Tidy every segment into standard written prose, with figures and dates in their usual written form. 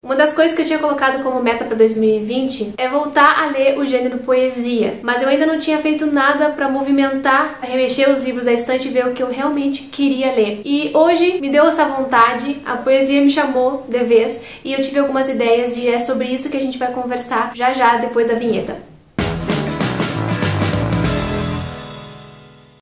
Uma das coisas que eu tinha colocado como meta para 2020 é voltar a ler o gênero poesia, mas eu ainda não tinha feito nada para movimentar, remexer os livros da estante e ver o que eu realmente queria ler. E hoje me deu essa vontade, a poesia me chamou de vez e eu tive algumas ideias e é sobre isso que a gente vai conversar já já depois da vinheta.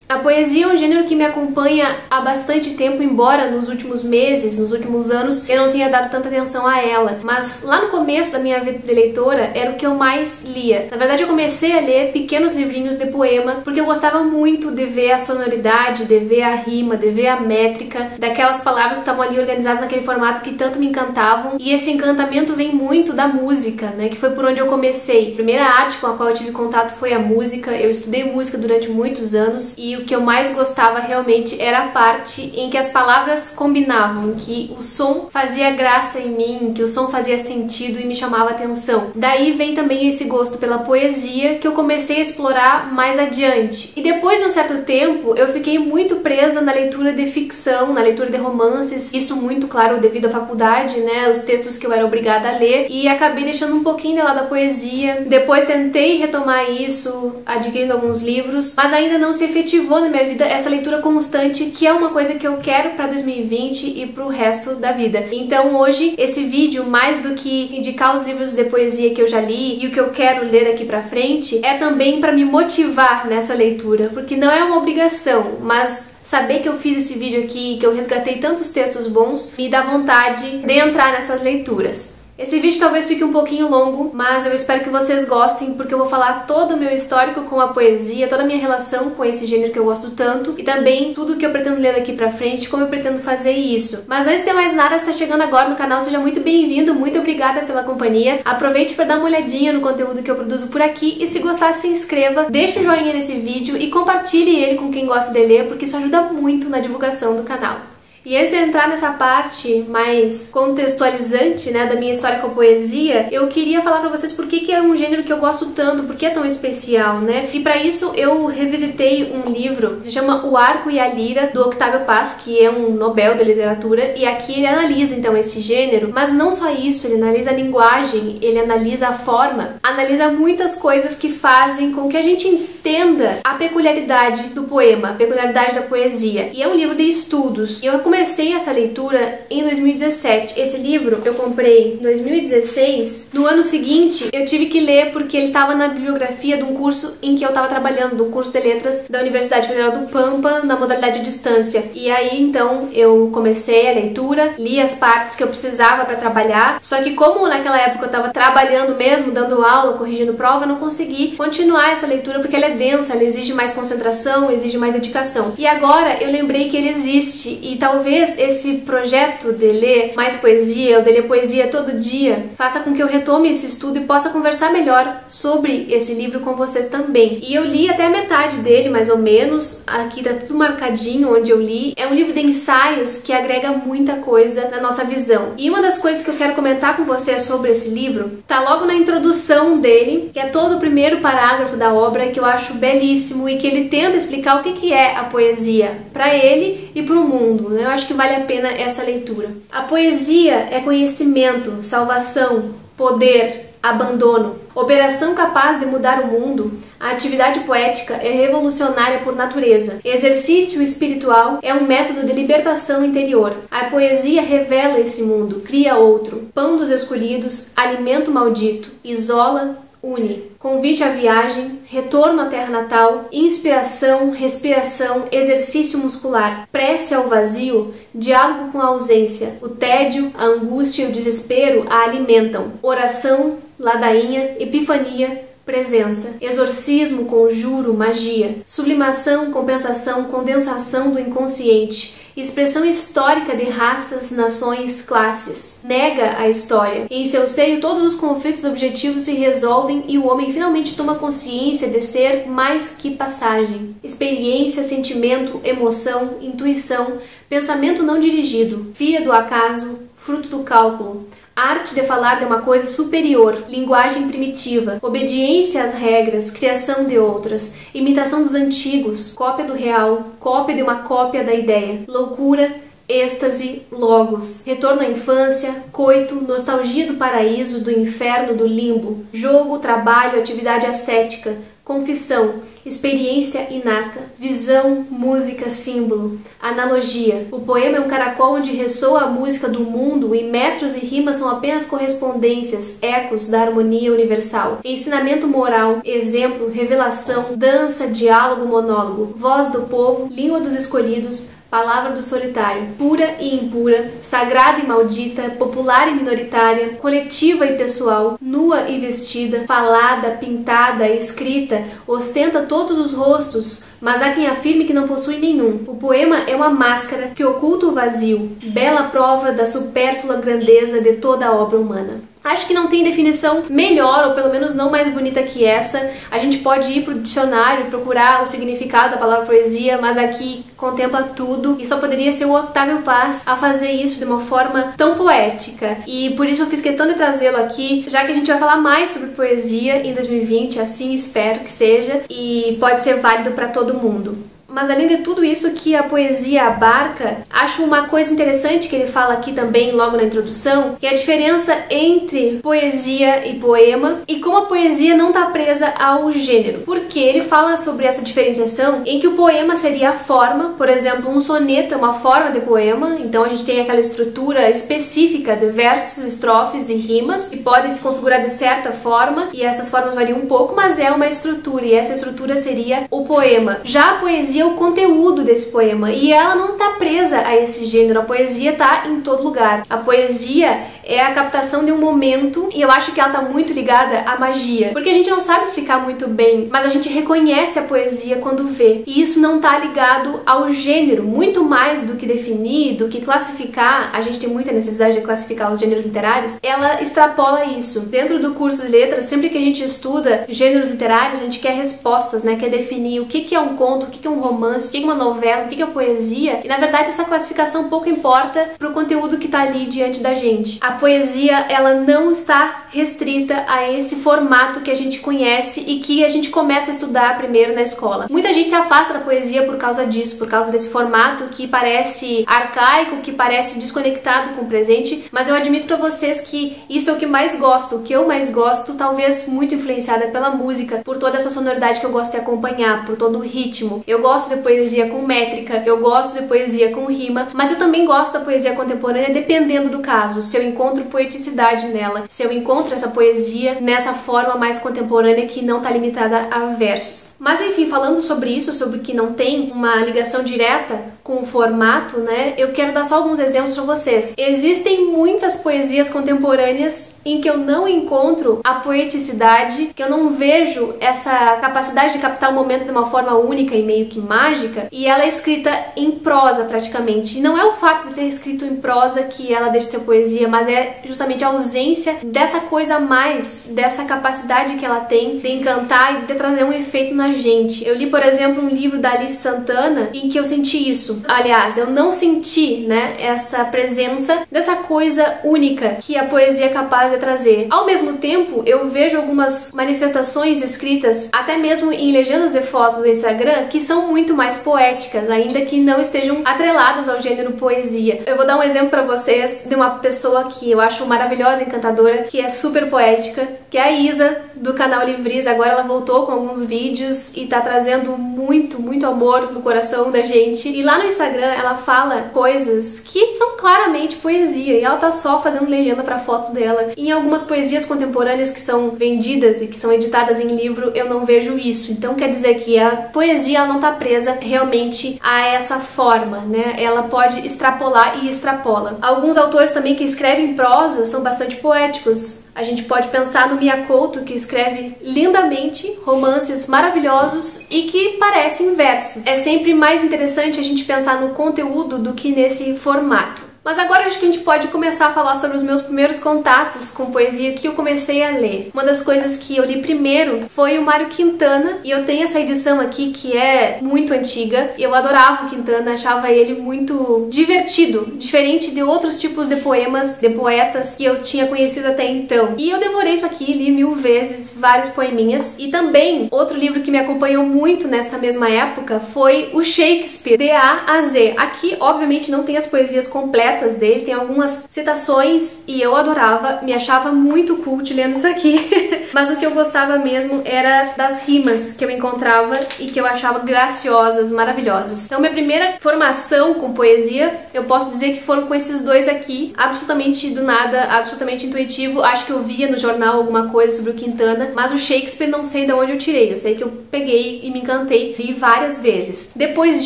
A poesia é um gênero que me acompanha há bastante tempo, embora nos últimos meses, nos últimos anos, eu não tenha dado tanta atenção a ela. Mas lá no começo da minha vida de leitora, era o que eu mais lia. Na verdade, eu comecei a ler pequenos livrinhos de poema, porque eu gostava muito de ver a sonoridade, de ver a rima, de ver a métrica, daquelas palavras que estavam ali organizadas naquele formato que tanto me encantavam. E esse encantamento vem muito da música, né, que foi por onde eu comecei. A primeira arte com a qual eu tive contato foi a música. Eu estudei música durante muitos anos e o que eu mais gostava realmente era a parte em que as palavras combinavam, que o som fazia graça em mim, que o som fazia sentido e me chamava atenção. Daí vem também esse gosto pela poesia que eu comecei a explorar mais adiante. E depois de um certo tempo, eu fiquei muito presa na leitura de ficção, na leitura de romances, isso muito claro devido à faculdade, né, os textos que eu era obrigada a ler, e acabei deixando um pouquinho de lado a poesia. Depois tentei retomar isso, adquirindo alguns livros, mas ainda não se efetivou na minha vida essa leitura constante, que é uma coisa que eu quero para 2020 e pro resto da vida. Então hoje, esse vídeo, mais do que indicar os livros de poesia que eu já li e o que eu quero ler daqui pra frente, é também para me motivar nessa leitura, porque não é uma obrigação, mas saber que eu fiz esse vídeo aqui, que eu resgatei tantos textos bons, me dá vontade de entrar nessas leituras. Esse vídeo talvez fique um pouquinho longo, mas eu espero que vocês gostem, porque eu vou falar todo o meu histórico com a poesia, toda a minha relação com esse gênero que eu gosto tanto, e também tudo que eu pretendo ler daqui pra frente, como eu pretendo fazer isso. Mas antes de mais nada, se tá chegando agora no canal, seja muito bem-vindo, muito obrigada pela companhia. Aproveite para dar uma olhadinha no conteúdo que eu produzo por aqui, e se gostar, se inscreva, deixe um joinha nesse vídeo e compartilhe ele com quem gosta de ler, porque isso ajuda muito na divulgação do canal. E antes de entrar nessa parte mais contextualizante, né, da minha história com a poesia, eu queria falar pra vocês por que é um gênero que eu gosto tanto, por que é tão especial, né? E pra isso eu revisitei um livro que se chama O Arco e a Lira, do Octavio Paz, que é um Nobel da literatura, e aqui ele analisa então esse gênero, mas não só isso, ele analisa a linguagem, ele analisa a forma, analisa muitas coisas que fazem com que a gente entenda a peculiaridade do poema, a peculiaridade da poesia. E é um livro de estudos. E eu comecei essa leitura em 2017. Esse livro eu comprei em 2016. No ano seguinte, eu tive que ler porque ele estava na bibliografia de um curso em que eu estava trabalhando, do curso de letras da Universidade Federal do Pampa, na modalidade de distância. E aí, então, eu comecei a leitura, li as partes que eu precisava para trabalhar, só que como naquela época eu estava trabalhando mesmo, dando aula, corrigindo prova, eu não consegui continuar essa leitura porque ela é densa, ela exige mais concentração, exige mais dedicação. E agora eu lembrei que ele existe e talvez esse projeto de ler mais poesia, ou de ler poesia todo dia, faça com que eu retome esse estudo e possa conversar melhor sobre esse livro com vocês também. E eu li até a metade dele, mais ou menos, aqui tá tudo marcadinho onde eu li. É um livro de ensaios que agrega muita coisa na nossa visão. E uma das coisas que eu quero comentar com vocês sobre esse livro tá logo na introdução dele, que é todo o primeiro parágrafo da obra, que eu acho belíssimo e que ele tenta explicar o que é a poesia para ele e para o mundo, né? Eu acho que vale a pena essa leitura. A poesia é conhecimento, salvação, poder, abandono, operação capaz de mudar o mundo. A atividade poética é revolucionária por natureza. Exercício espiritual é um método de libertação interior. A poesia revela esse mundo, cria outro. Pão dos escolhidos, alimento maldito, isola, une. Convite à viagem, retorno à terra natal, inspiração, respiração, exercício muscular, prece ao vazio, diálogo com a ausência, o tédio, a angústia e o desespero a alimentam. Oração, ladainha, epifania, presença, exorcismo, conjuro, magia, sublimação, compensação, condensação do inconsciente, expressão histórica de raças, nações, classes. Nega a história. Em seu seio, todos os conflitos objetivos se resolvem e o homem finalmente toma consciência de ser mais que passagem. Experiência, sentimento, emoção, intuição, pensamento não dirigido, filha do acaso, fruto do cálculo. Arte de falar de uma coisa superior, linguagem primitiva, obediência às regras, criação de outras, imitação dos antigos, cópia do real, cópia de uma cópia da ideia, loucura, êxtase, logos, retorno à infância, coito, nostalgia do paraíso, do inferno, do limbo, jogo, trabalho, atividade ascética, confissão, experiência inata, visão, música, símbolo, analogia. O poema é um caracol onde ressoa a música do mundo e metros e rimas são apenas correspondências, ecos da harmonia universal. Ensinamento moral, exemplo, revelação, dança, diálogo, monólogo, voz do povo, língua dos escolhidos, palavra do solitário, pura e impura, sagrada e maldita, popular e minoritária, coletiva e pessoal, nua e vestida, falada, pintada, escrita, ostenta todos os rostos, mas há quem afirme que não possui nenhum. O poema é uma máscara que oculta o vazio, bela prova da supérflua grandeza de toda a obra humana. Acho que não tem definição melhor, ou pelo menos não mais bonita que essa. A gente pode ir pro dicionário e procurar o significado da palavra poesia, mas aqui contempla tudo e só poderia ser o Otávio Paz a fazer isso de uma forma tão poética. E por isso eu fiz questão de trazê-lo aqui, já que a gente vai falar mais sobre poesia em 2020, assim espero que seja, e pode ser válido para todo mundo. Mas além de tudo isso que a poesia abarca, acho uma coisa interessante que ele fala aqui também logo na introdução, que é a diferença entre poesia e poema e como a poesia não está presa ao gênero. Porque ele fala sobre essa diferenciação em que o poema seria a forma, por exemplo, um soneto é uma forma de poema, então a gente tem aquela estrutura específica de versos, estrofes e rimas, que podem se configurar de certa forma, e essas formas variam um pouco, mas é uma estrutura, e essa estrutura seria o poema. Já a poesia o conteúdo desse poema e ela não está presa a esse gênero, a poesia está em todo lugar. A poesia é a captação de um momento e eu acho que ela está muito ligada à magia, porque a gente não sabe explicar muito bem, mas a gente reconhece a poesia quando vê, e isso não está ligado ao gênero, muito mais do que definir, do que classificar. A gente tem muita necessidade de classificar os gêneros literários, ela extrapola isso. Dentro do curso de letras, sempre que a gente estuda gêneros literários, a gente quer respostas, né? Quer definir o que é um conto, o que é um romance, o que é uma novela, o que é poesia, e na verdade essa classificação pouco importa pro conteúdo que tá ali diante da gente. A poesia, ela não está restrita a esse formato que a gente conhece e que a gente começa a estudar primeiro na escola. Muita gente se afasta da poesia por causa disso, por causa desse formato que parece arcaico, que parece desconectado com o presente, mas eu admito pra vocês que isso é o que mais gosto, o que eu mais gosto, talvez muito influenciada pela música, por toda essa sonoridade que eu gosto de acompanhar, por todo o ritmo. Eu gosto de poesia com métrica, eu gosto de poesia com rima, mas eu também gosto da poesia contemporânea dependendo do caso, se eu encontro poeticidade nela, se eu encontro essa poesia nessa forma mais contemporânea que não está limitada a versos. Mas enfim, falando sobre isso, sobre que não tem uma ligação direta com o formato, né, eu quero dar só alguns exemplos para vocês. Existem muitas poesias contemporâneas em que eu não encontro a poeticidade, que eu não vejo essa capacidade de captar o momento de uma forma única e meio que mágica, e ela é escrita em prosa praticamente. E não é o fato de ter escrito em prosa que ela deixa de ser poesia, mas é justamente a ausência dessa coisa a mais, dessa capacidade que ela tem de encantar e de trazer um efeito na gente. Eu li, por exemplo, um livro da Alice Santana em que eu senti isso. Aliás, eu não senti, né, essa presença dessa coisa única que a poesia é capaz de trazer. Ao mesmo tempo, eu vejo algumas manifestações escritas, até mesmo em legendas de fotos do Instagram, que são muito mais poéticas, ainda que não estejam atreladas ao gênero poesia. Eu vou dar um exemplo pra vocês de uma pessoa que eu acho maravilhosa, encantadora, que é super poética, que é a Isa, do canal Livris. Agora ela voltou com alguns vídeos e tá trazendo muito, muito amor no coração da gente. E lá no Instagram ela fala coisas que são claramente poesia, e ela tá só fazendo legenda pra foto dela. E em algumas poesias contemporâneas que são vendidas e que são editadas em livro, eu não vejo isso. Então quer dizer que a poesia ela não tá presa realmente a essa forma, né? Ela pode extrapolar e extrapola. Alguns autores também que escrevem prosa são bastante poéticos. A gente pode pensar no Mia Couto, que escreve lindamente romances maravilhosos e que parecem versos. É sempre mais interessante a gente pensar no conteúdo do que nesse formato. Mas agora acho que a gente pode começar a falar sobre os meus primeiros contatos com poesia, que eu comecei a ler. Uma das coisas que eu li primeiro foi o Mário Quintana, e eu tenho essa edição aqui que é muito antiga. Eu adorava o Quintana, achava ele muito divertido, diferente de outros tipos de poemas, de poetas que eu tinha conhecido até então. E eu devorei isso aqui, li 1000 vezes, vários poeminhas. E também, outro livro que me acompanhou muito nessa mesma época foi o Shakespeare, de A a Z. Aqui, obviamente, não tem as poesias completas dele, tem algumas citações e eu adorava, me achava muito cult lendo isso aqui. Mas o que eu gostava mesmo era das rimas que eu encontrava e que eu achava graciosas, maravilhosas. Então minha primeira formação com poesia, eu posso dizer que foram com esses dois aqui, absolutamente do nada, absolutamente intuitivo. Acho que eu via no jornal alguma coisa sobre o Quintana, mas o Shakespeare não sei de onde eu tirei. Eu sei que eu peguei e me encantei, li várias vezes. Depois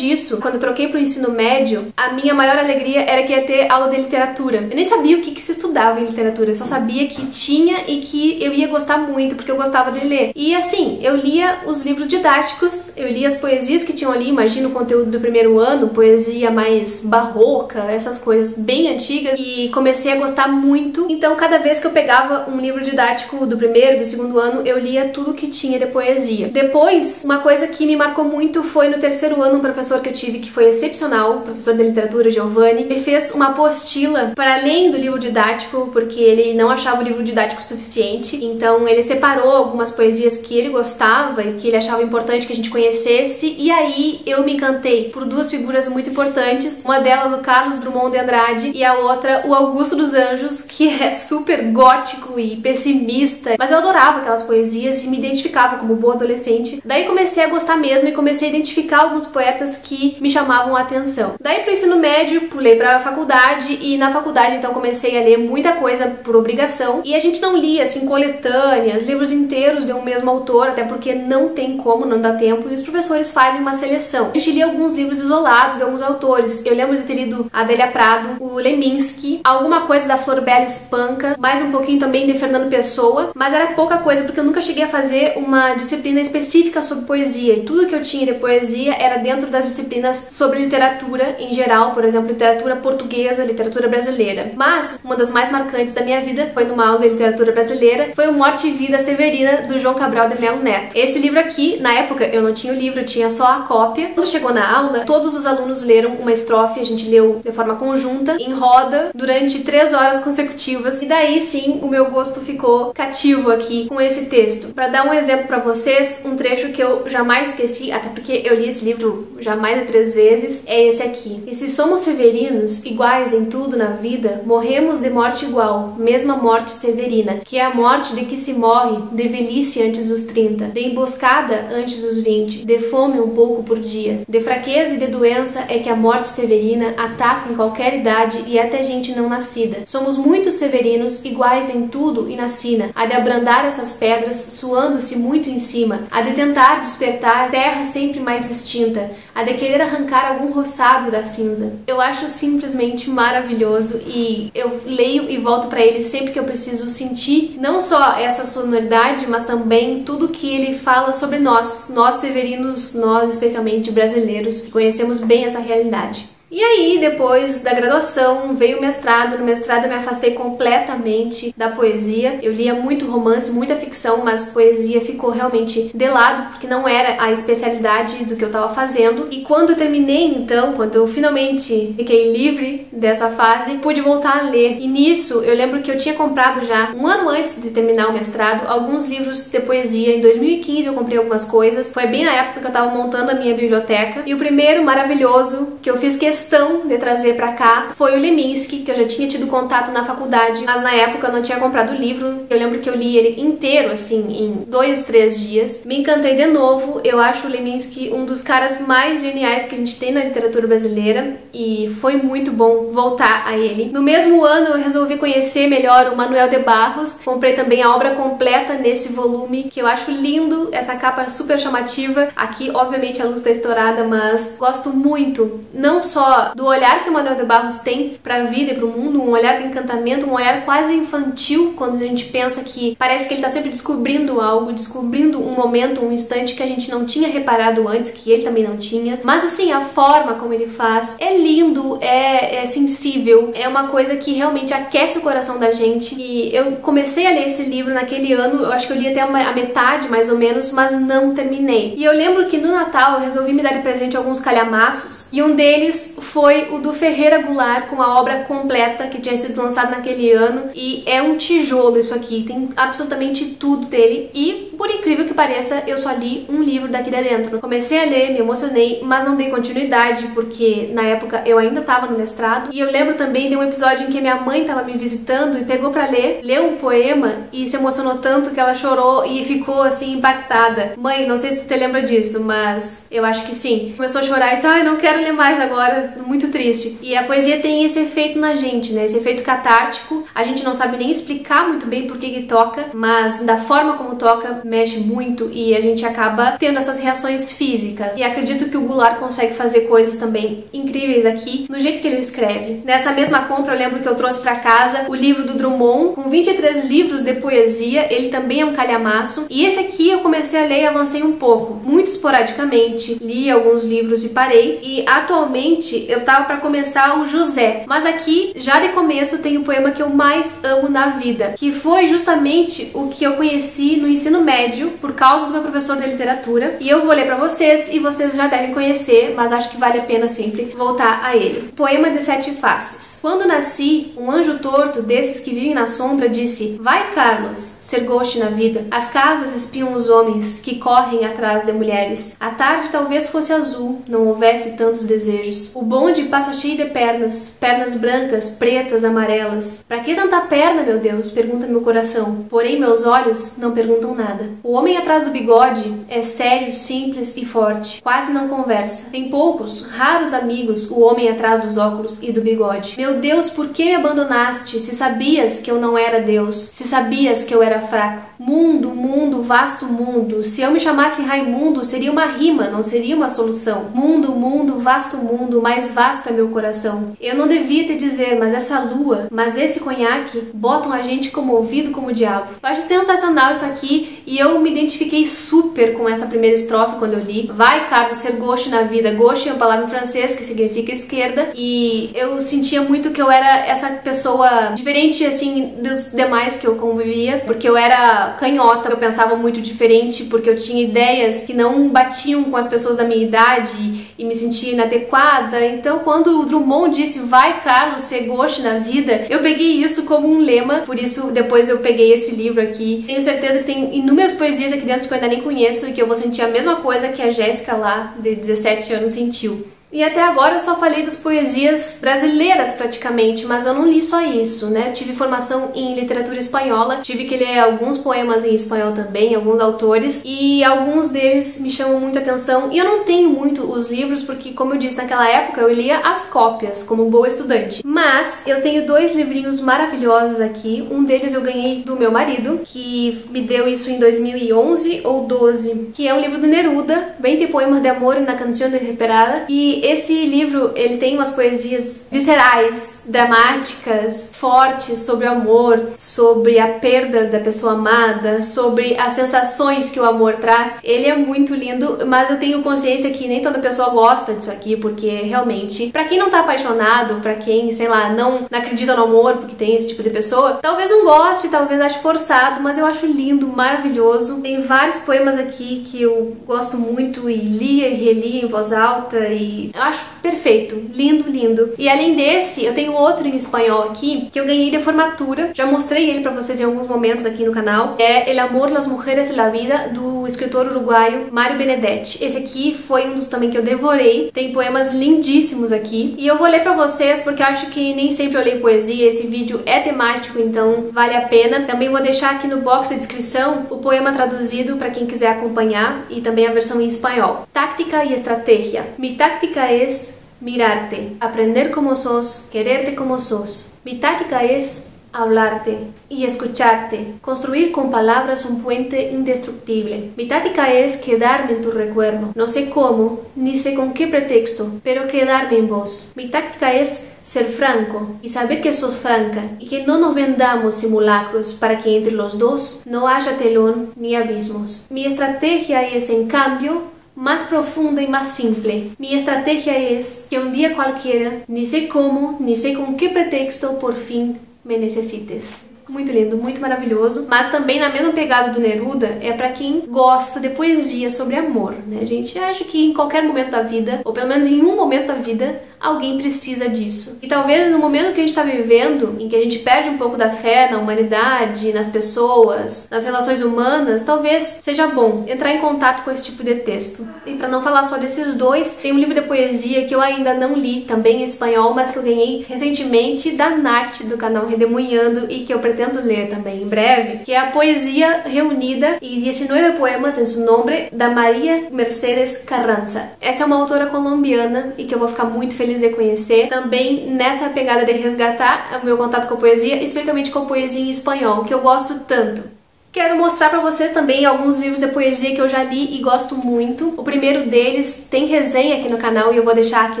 disso, quando eu troquei pro ensino médio, a minha maior alegria era que ia ter aula de literatura. Eu nem sabia o que se estudava em literatura, eu só sabia que tinha e que eu ia gostar muito, porque eu gostava de ler. E assim, eu lia os livros didáticos, eu lia as poesias que tinham ali, imagina o conteúdo do primeiro ano, poesia mais barroca, essas coisas bem antigas, e comecei a gostar muito. Então, cada vez que eu pegava um livro didático do primeiro, do segundo ano, eu lia tudo que tinha de poesia. Depois, uma coisa que me marcou muito foi no terceiro ano, um professor que eu tive que foi excepcional, o professor de literatura, Giovanni, ele fez uma apostila para além do livro didático, porque ele não achava o livro didático suficiente, então ele separou algumas poesias que ele gostava e que ele achava importante que a gente conhecesse, e aí eu me encantei por duas figuras muito importantes, uma delas o Carlos Drummond de Andrade e a outra o Augusto dos Anjos, que é super gótico e pessimista, mas eu adorava aquelas poesias e me identificava como boa adolescente. Daí comecei a gostar mesmo e comecei a identificar alguns poetas que me chamavam a atenção. Daí pro ensino médio, pulei pra faculdade, e na faculdade então comecei a ler muita coisa por obrigação, e a gente não lia assim coletâneas, livros inteiros de um mesmo autor, até porque não tem como, não dá tempo, e os professores fazem uma seleção. A gente lia alguns livros isolados de alguns autores. Eu lembro de ter lido a Adélia Prado, o Leminski, alguma coisa da Flor Bela Espanca, mais um pouquinho também de Fernando Pessoa, mas era pouca coisa porque eu nunca cheguei a fazer uma disciplina específica sobre poesia, e tudo que eu tinha de poesia era dentro das disciplinas sobre literatura em geral, por exemplo, literatura portuguesa, literatura brasileira. Mas uma das mais marcantes da minha vida foi numa aula de literatura brasileira, foi o Morte e Vida Severina, do João Cabral de Melo Neto. Esse livro aqui, na época eu não tinha o livro, eu tinha só a cópia. Quando chegou na aula, todos os alunos leram uma estrofe, a gente leu de forma conjunta, em roda, durante 3 horas consecutivas, e daí sim o meu gosto ficou cativo aqui com esse texto. Para dar um exemplo para vocês, um trecho que eu jamais esqueci, até porque eu li esse livro já mais de 3 vezes, é esse aqui. E se somos severinos, iguais em tudo na vida, morremos de morte igual, mesma morte severina, que é a morte de que se morre de velhice antes dos 30, de emboscada antes dos 20, de fome um pouco por dia, de fraqueza e de doença é que a morte severina ataca em qualquer idade e até gente não nascida. Somos muito severinos, iguais em tudo e na sina, a de abrandar essas pedras, suando-se muito em cima, a de tentar despertar a terra sempre mais extinta, a de querer arrancar algum roçado da cinza. Eu acho simplesmente maravilhoso e eu leio e volto para ele sempre que eu preciso sentir não só essa sonoridade, mas também tudo que ele fala sobre nós severinos, nós especialmente brasileiros, que conhecemos bem essa realidade. E aí, depois da graduação, veio o mestrado. No mestrado eu me afastei completamente da poesia. Eu lia muito romance, muita ficção, mas poesia ficou realmente de lado, porque não era a especialidade do que eu estava fazendo. E quando eu terminei, então, quando eu finalmente fiquei livre dessa fase, pude voltar a ler. E nisso, eu lembro que eu tinha comprado já, um ano antes de terminar o mestrado, alguns livros de poesia. Em 2015 eu comprei algumas coisas. Foi bem na época que eu estava montando a minha biblioteca. E o primeiro maravilhoso que eu fiz questão de trazer pra cá foi o Leminski, que eu já tinha tido contato na faculdade, mas na época eu não tinha comprado o livro. Eu lembro que eu li ele inteiro, assim, em 2, 3 dias. Me encantei de novo. Eu acho o Leminski um dos caras mais geniais que a gente tem na literatura brasileira e foi muito bom voltar a ele. No mesmo ano eu resolvi conhecer melhor o Manuel de Barros. Comprei também a obra completa nesse volume, que eu acho lindo, essa capa super chamativa. Aqui, obviamente, a luz tá estourada, mas gosto muito, não só só do olhar que o Manuel de Barros tem pra vida e pro mundo, um olhar de encantamento, um olhar quase infantil, quando a gente pensa que parece que ele tá sempre descobrindo algo, descobrindo um momento, um instante que a gente não tinha reparado antes, que ele também não tinha. Mas assim, a forma como ele faz é lindo, é sensível, é uma coisa que realmente aquece o coração da gente. E eu comecei a ler esse livro naquele ano, eu acho que eu li até a metade mais ou menos, mas não terminei. E eu lembro que no Natal eu resolvi me dar de presente alguns calhamaços, e um deles foi o do Ferreira Goulart, com a obra completa que tinha sido lançada naquele ano, e é um tijolo isso aqui, tem absolutamente tudo dele. E por incrível que pareça, eu só li um livro daqui de dentro. Comecei a ler, me emocionei, mas não dei continuidade, porque na época eu ainda estava no mestrado. E eu lembro também de um episódio em que minha mãe estava me visitando e pegou pra ler, leu um poema e se emocionou tanto que ela chorou e ficou assim impactada. Mãe, não sei se tu te lembra disso, mas eu acho que sim. Começou a chorar e disse, ai, não quero ler mais agora, muito triste. E a poesia tem esse efeito na gente, né? Esse efeito catártico. A gente não sabe nem explicar muito bem por que toca, mas da forma como toca, mexe muito e a gente acaba tendo essas reações físicas. E acredito que o Goulart consegue fazer coisas também incríveis aqui, no jeito que ele escreve. Nessa mesma compra, eu lembro que eu trouxe pra casa o livro do Drummond, com 23 livros de poesia, ele também é um calhamaço. E esse aqui eu comecei a ler e avancei um pouco, muito esporadicamente, li alguns livros e parei. E atualmente eu tava pra começar o José, mas aqui, já de começo, tem o poema que eu mais amo na vida, que foi justamente o que eu conheci no ensino médio, por causa do meu professor de literatura. E eu vou ler pra vocês, e vocês já devem conhecer, mas acho que vale a pena sempre voltar a ele. Poema de Sete Faces. Quando nasci, um anjo torto desses que vivem na sombra disse, vai, Carlos, ser ghost na vida. As casas espiam os homens que correm atrás de mulheres. A tarde talvez fosse azul, não houvesse tantos desejos. O bonde passa cheio de pernas, pernas brancas, pretas, amarelas. Pra que tanta perna, meu Deus? Pergunta meu coração. Porém, meus olhos não perguntam nada. O homem atrás do bigode é sério, simples e forte. Quase não conversa. Tem poucos, raros amigos, o homem atrás dos óculos e do bigode. Meu Deus, por que me abandonaste? Se sabias que eu não era Deus, se sabias que eu era fraco. Mundo, mundo, vasto mundo. Se eu me chamasse Raimundo, seria uma rima, não seria uma solução. Mundo, mundo, vasto mundo, mais vasto é meu coração. Eu não devia te dizer, mas essa lua, mas esse conhaque, botam a gente comovido como o diabo. Eu acho sensacional isso aqui e eu me identifiquei super com essa primeira estrofe quando eu li. Vai, Carlos, ser gauche na vida. Gauche é uma palavra em francês que significa esquerda, e eu sentia muito que eu era essa pessoa diferente, assim, dos demais que eu convivia, porque eu era canhota, eu pensava muito diferente, porque eu tinha ideias que não batiam com as pessoas da minha idade e me sentia inadequada. Então, quando o Drummond disse, vai, Carlos, ser gauche na vida, eu peguei isso como um lema, por isso depois eu peguei esse livro aqui. Tenho certeza que tem inúmeras poesias aqui dentro que eu ainda nem conheço e que eu vou sentir a mesma coisa que a Jéssica lá, de 17 anos, sentiu. E até agora eu só falei das poesias brasileiras praticamente, mas eu não li só isso, né? Eu tive formação em literatura espanhola, tive que ler alguns poemas em espanhol também, alguns autores, e alguns deles me chamam muito a atenção. E eu não tenho muito os livros, porque, como eu disse, naquela época eu lia as cópias, como boa estudante. Mas eu tenho dois livrinhos maravilhosos aqui, um deles eu ganhei do meu marido, que me deu isso em 2011 ou 12, que é um livro do Neruda, 20 poemas de amor na canção desesperada, e esse livro, ele tem umas poesias viscerais, dramáticas, fortes, sobre o amor, sobre a perda da pessoa amada, sobre as sensações que o amor traz. Ele é muito lindo, mas eu tenho consciência que nem toda pessoa gosta disso aqui, porque realmente, pra quem não tá apaixonado, pra quem, sei lá, não acredita no amor, porque tem esse tipo de pessoa, talvez não goste, talvez ache forçado, mas eu acho lindo, maravilhoso. Tem vários poemas aqui que eu gosto muito e lia e relia em voz alta, e eu acho perfeito, lindo, lindo. E além desse, eu tenho outro em espanhol aqui, que eu ganhei de formatura, já mostrei ele pra vocês em alguns momentos aqui no canal. É El amor, las mujeres y la vida, do escritor uruguaio Mário Benedetti. Esse aqui foi um dos também que eu devorei, tem poemas lindíssimos aqui. E eu vou ler pra vocês, porque eu acho que nem sempre eu leio poesia, esse vídeo é temático, então vale a pena. Também vou deixar aqui no box de descrição o poema traduzido pra quem quiser acompanhar, e também a versão em espanhol. Táctica y estrategia. Mi táctica es mirarte, aprender como sos, quererte como sos. Mi táctica es hablarte y escucharte, construir con palabras un puente indestructible. Mi táctica es quedarme en tu recuerdo, no sé cómo, ni sé con qué pretexto, pero quedarme en vos. Mi táctica es ser franco y saber que sos franca y que no nos vendamos simulacros para que entre los dos no haya telón ni abismos. Mi estrategia es, en cambio, más profunda y más simple. Mi estrategia es que un día cualquiera, ni sé cómo, ni sei com que pretexto, por fim me necessites. Muito lindo, muito maravilhoso, mas também na mesma pegada do Neruda, é pra quem gosta de poesia sobre amor, né, gente? Acho que em qualquer momento da vida, ou pelo menos em um momento da vida, alguém precisa disso. E talvez no momento que a gente está vivendo, em que a gente perde um pouco da fé na humanidade, nas pessoas, nas relações humanas, talvez seja bom entrar em contato com esse tipo de texto. E para não falar só desses dois, tem um livro de poesia que eu ainda não li, também em espanhol, mas que eu ganhei recentemente da Nath, do canal Redemoinhando, e que eu pretendo ler também em breve, que é a Poesia Reunida e 19 poemas em seu nome, da Maria Mercedes Carranza. Essa é uma autora colombiana e que eu vou ficar muito feliz de conhecer, também nessa pegada de resgatar o meu contato com a poesia, especialmente com a poesia em espanhol, que eu gosto tanto. Quero mostrar para vocês também alguns livros de poesia que eu já li e gosto muito. O primeiro deles tem resenha aqui no canal e eu vou deixar aqui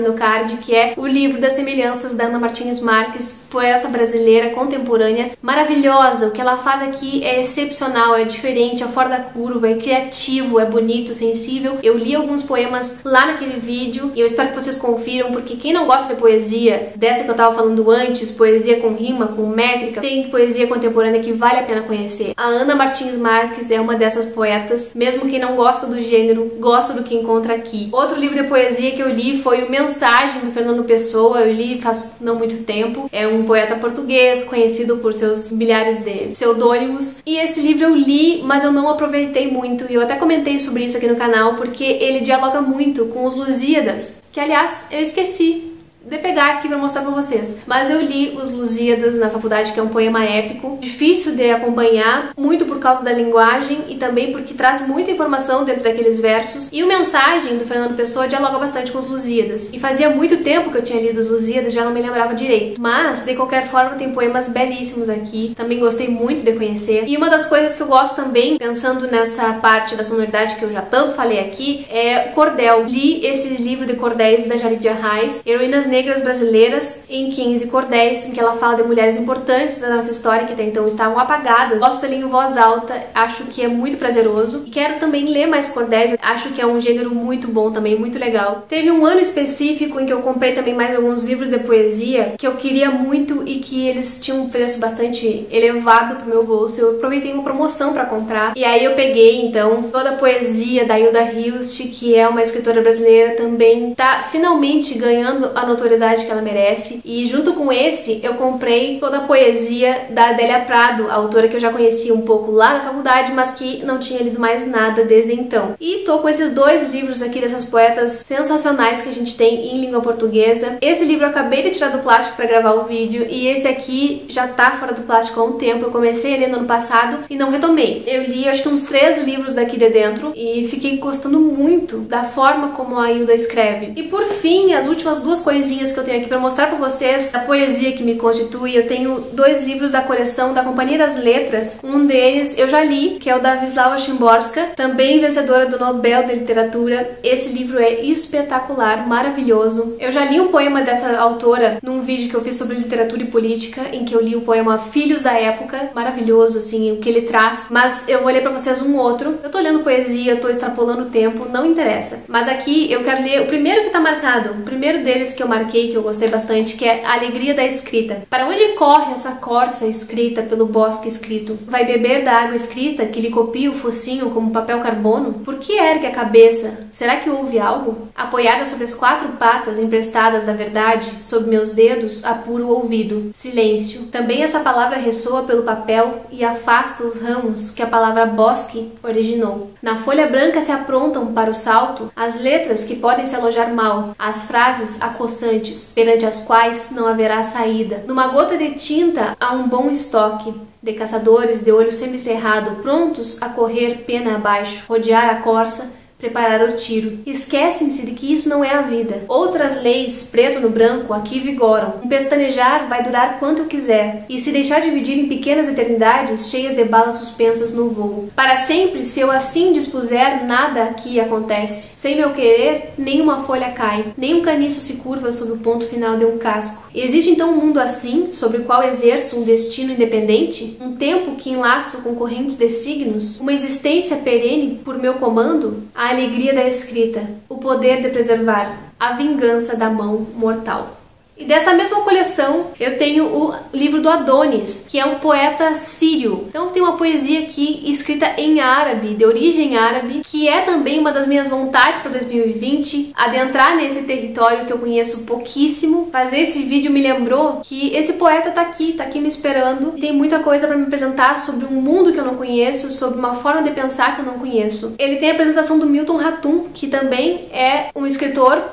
no card, que é o livro das semelhanças da Ana Martins Marques, poeta brasileira contemporânea, maravilhosa. O que ela faz aqui é excepcional, é diferente, é fora da curva, é criativo, é bonito, sensível. Eu li alguns poemas lá naquele vídeo e eu espero que vocês confiram, porque quem não gosta de poesia, dessa que eu tava falando antes, poesia com rima, com métrica, tem poesia contemporânea que vale a pena conhecer. A Ana Martins Marques é uma dessas poetas, mesmo quem não gosta do gênero, gosta do que encontra aqui. Outro livro de poesia que eu li foi o Mensagem, do Fernando Pessoa, eu li faz não muito tempo. É um poeta português, conhecido por seus milhares de pseudônimos. E esse livro eu li, mas eu não aproveitei muito, e eu até comentei sobre isso aqui no canal, porque ele dialoga muito com os Lusíadas, que aliás eu esqueci de pegar aqui pra mostrar pra vocês. Mas eu li os Lusíadas na faculdade, que é um poema épico, difícil de acompanhar, muito por causa da linguagem e também porque traz muita informação dentro daqueles versos. E o Mensagem, do Fernando Pessoa, dialoga bastante com os Lusíadas. E fazia muito tempo que eu tinha lido os Lusíadas, já não me lembrava direito. Mas, de qualquer forma, tem poemas belíssimos aqui. Também gostei muito de conhecer. E uma das coisas que eu gosto também, pensando nessa parte da sonoridade que eu já tanto falei aqui, é cordel. Li esse livro de cordéis da Jaridia Reis, Heroínas Negras Brasileiras, em 15 cordéis, em que ela fala de mulheres importantes da nossa história que até então estavam apagadas. Gosto dele em voz alta, acho que é muito prazeroso. E quero também ler mais cordéis, acho que é um gênero muito bom também, muito legal. Teve um ano específico em que eu comprei também mais alguns livros de poesia que eu queria muito e que eles tinham um preço bastante elevado pro meu bolso. Eu aproveitei uma promoção para comprar e aí eu peguei então toda a poesia da Hilda Hilst, que é uma escritora brasileira, também tá finalmente ganhando a notoriedade que ela merece. E junto com esse eu comprei toda a poesia da Adélia Prado, a autora que eu já conhecia um pouco lá na faculdade, mas que não tinha lido mais nada desde então. E tô com esses dois livros aqui dessas poetas sensacionais que a gente tem em língua portuguesa. Esse livro eu acabei de tirar do plástico para gravar o vídeo e esse aqui já tá fora do plástico há um tempo. Eu comecei a ler no ano passado e não retomei. Eu li acho que uns 3 livros daqui de dentro e fiquei gostando muito da forma como a Hilda escreve. E por fim, as últimas duas coisinhas que eu tenho aqui para mostrar para vocês a poesia que me constitui. Eu tenho 2 livros da coleção da Companhia das Letras. Um deles eu já li, que é o da Wisława Szymborska, também vencedora do Nobel de Literatura. Esse livro é espetacular, maravilhoso. Eu já li um poema dessa autora num vídeo que eu fiz sobre literatura e política, em que eu li o poema Filhos da Época, maravilhoso assim, o que ele traz, mas eu vou ler para vocês um outro. Eu tô lendo poesia, eu tô extrapolando o tempo, não interessa. Mas aqui eu quero ler o primeiro que tá marcado, o primeiro deles que eu marquei, que eu gostei bastante, que é A Alegria da Escrita. Para onde corre essa corça escrita pelo bosque escrito? Vai beber da água escrita que lhe copia o focinho como papel carbono? Por que ergue a cabeça? Será que houve algo? Apoiada sobre as 4 patas emprestadas da verdade, sob meus dedos apuro o ouvido. Silêncio. Também essa palavra ressoa pelo papel e afasta os ramos que a palavra bosque originou. Na folha branca se aprontam para o salto as letras que podem se alojar mal, as frases acossantes, perante as quais não haverá saída. Numa gota de tinta há um bom estoque de caçadores de olho semicerrado, prontos a correr pena abaixo, rodear a corça, preparar o tiro. Esquecem-se de que isso não é a vida. Outras leis, preto no branco, aqui vigoram. Um pestanejar vai durar quanto quiser, e se deixar dividir em pequenas eternidades cheias de balas suspensas no voo. Para sempre, se eu assim dispuser, nada aqui acontece. Sem meu querer, nenhuma folha cai, nem um caniço se curva sob o ponto final de um casco. Existe então um mundo assim, sobre o qual exerço um destino independente? Um tempo que enlaço com correntes de signos? Uma existência perene por meu comando? A alegria da escrita, o poder de preservar, a vingança da mão mortal. E dessa mesma coleção eu tenho o livro do Adonis, que é um poeta sírio. Então tem uma poesia aqui escrita em árabe, de origem árabe, que é também uma das minhas vontades para 2020, adentrar nesse território que eu conheço pouquíssimo. Fazer esse vídeo me lembrou que esse poeta tá aqui me esperando. E tem muita coisa para me apresentar sobre um mundo que eu não conheço, sobre uma forma de pensar que eu não conheço. Ele tem a apresentação do Milton Ratum, que também é um escritor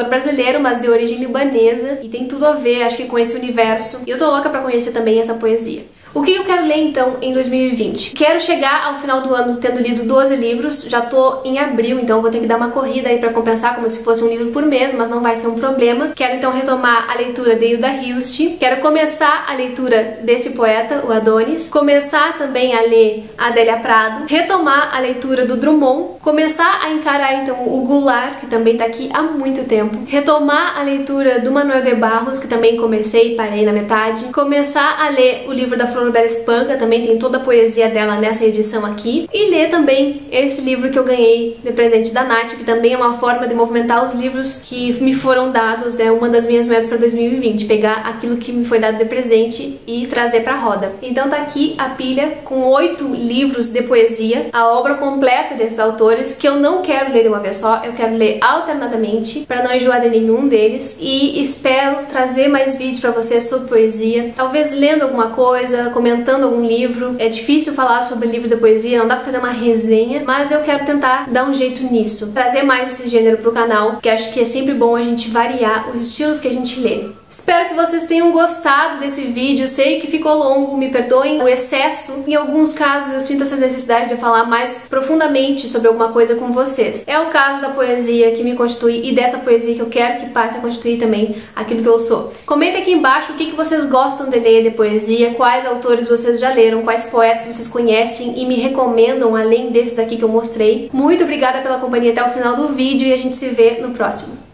brasileiro, mas de origem libanesa. E tem tudo a ver, acho que, com esse universo. E eu tô louca pra conhecer também essa poesia. O que eu quero ler, então, em 2020? Quero chegar ao final do ano tendo lido 12 livros, já tô em abril, então vou ter que dar uma corrida aí pra compensar, como se fosse um livro por mês, mas não vai ser um problema. Quero, então, retomar a leitura de Hilda Hilst, quero começar a leitura desse poeta, o Adonis, começar também a ler a Adélia Prado, retomar a leitura do Drummond, começar a encarar, então, o Goulart, que também tá aqui há muito tempo, retomar a leitura do Manuel de Barros, que também comecei e parei na metade, começar a ler o livro da Flor Espanca, também tem toda a poesia dela nessa edição aqui, e ler também esse livro que eu ganhei de presente da Nath, que também é uma forma de movimentar os livros que me foram dados, né, uma das minhas metas para 2020, pegar aquilo que me foi dado de presente e trazer pra roda. Então tá aqui a pilha com 8 livros de poesia, a obra completa desses autores, que eu não quero ler de uma vez só, eu quero ler alternadamente, para não enjoar de nenhum deles, e espero trazer mais vídeos pra vocês sobre poesia, talvez lendo alguma coisa, comentando algum livro. É difícil falar sobre livros de poesia, não dá pra fazer uma resenha, mas eu quero tentar dar um jeito nisso, trazer mais esse gênero pro canal, que acho que é sempre bom a gente variar os estilos que a gente lê. Espero que vocês tenham gostado desse vídeo, sei que ficou longo, me perdoem o excesso. Em alguns casos eu sinto essa necessidade de falar mais profundamente sobre alguma coisa com vocês. É o caso da poesia que me constitui e dessa poesia que eu quero que passe a constituir também aquilo que eu sou. Comenta aqui embaixo o que vocês gostam de ler de poesia, quais autores vocês já leram, quais poetas vocês conhecem e me recomendam além desses aqui que eu mostrei. Muito obrigada pela companhia até o final do vídeo e a gente se vê no próximo.